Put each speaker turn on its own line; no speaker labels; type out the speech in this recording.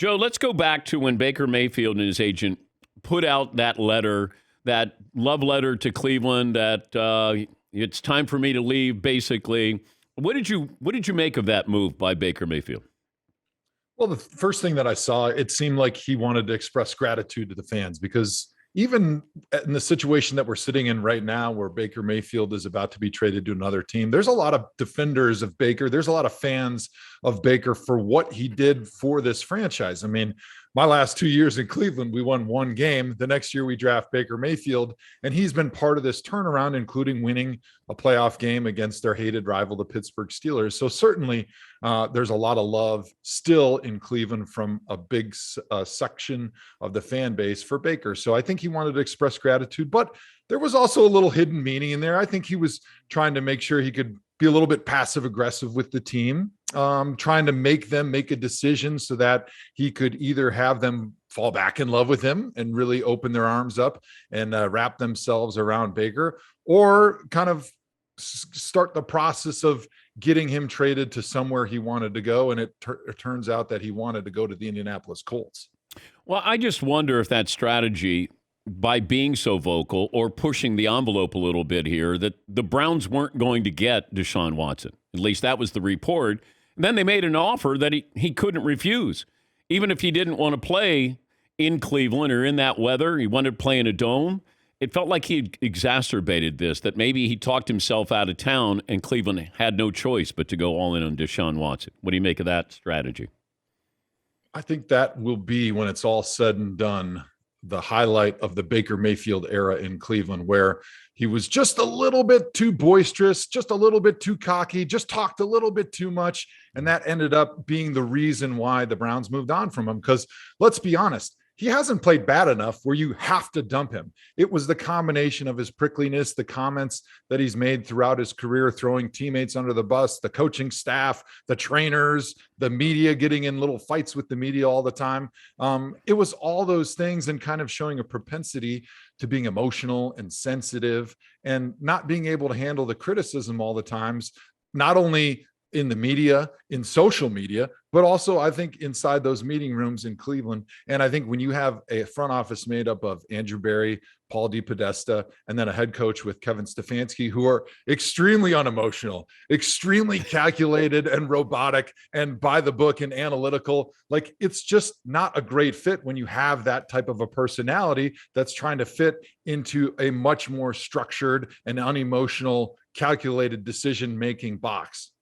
Joe, let's go back to when Baker Mayfield and his agent put out that letter, that love letter to Cleveland, that it's time for me to leave. Basically, what did you make of that move by Baker Mayfield?
Well, the first thing that I saw, it seemed like he wanted to express gratitude to the fans because even in the situation that we're sitting in right now, where Baker Mayfield is about to be traded to another team, there's a lot of defenders of Baker. There's a lot of fans of Baker for what he did for this franchise. I mean, my last 2 years in Cleveland, we won one game. The next year, we draft Baker Mayfield, and he's been part of this turnaround, including winning a playoff game against their hated rival, the Pittsburgh Steelers. So certainly, there's a lot of love still in Cleveland from a big section of the fan base for Baker. So I think he wanted to express gratitude, but there was also a little hidden meaning in there. I think he was trying to make sure he could be a little bit passive aggressive with the team, trying to make them make a decision so that he could either have them fall back in love with him and really open their arms up and wrap themselves around Baker, or kind of start the process of getting him traded to somewhere he wanted to go. And it turns out that he wanted to go to the Indianapolis Colts.
Well, I just wonder if that strategy, by being so vocal or pushing the envelope a little bit here, that the Browns weren't going to get Deshaun Watson. At least that was the report. And then they made an offer that he couldn't refuse. Even if he didn't want to play in Cleveland or in that weather, he wanted to play in a dome. It felt like he had exacerbated this, that maybe he talked himself out of town and Cleveland had no choice but to go all in on Deshaun Watson. What do you make of that strategy?
I think that will be, when it's all said and done, the highlight of the Baker Mayfield era in Cleveland, where he was just a little bit too boisterous, just a little bit too cocky, just talked a little bit too much. And that ended up being the reason why the Browns moved on from him. Because let's be honest, he hasn't played bad enough where you have to dump him. It was the combination of his prickliness, the comments that he's made throughout his career, throwing teammates under the bus, the coaching staff, the trainers, the media, getting in little fights with the media all the time. It was all those things, and kind of showing a propensity to being emotional and sensitive and not being able to handle the criticism all the times, not only in the media, in social media, but also I think inside those meeting rooms in Cleveland. And I think when you have a front office made up of Andrew Berry, Paul DePodesta, and then a head coach with Kevin Stefanski, who are extremely unemotional, extremely calculated and robotic and by the book and analytical, like it's just not a great fit when you have that type of a personality that's trying to fit into a much more structured and unemotional, calculated decision-making box.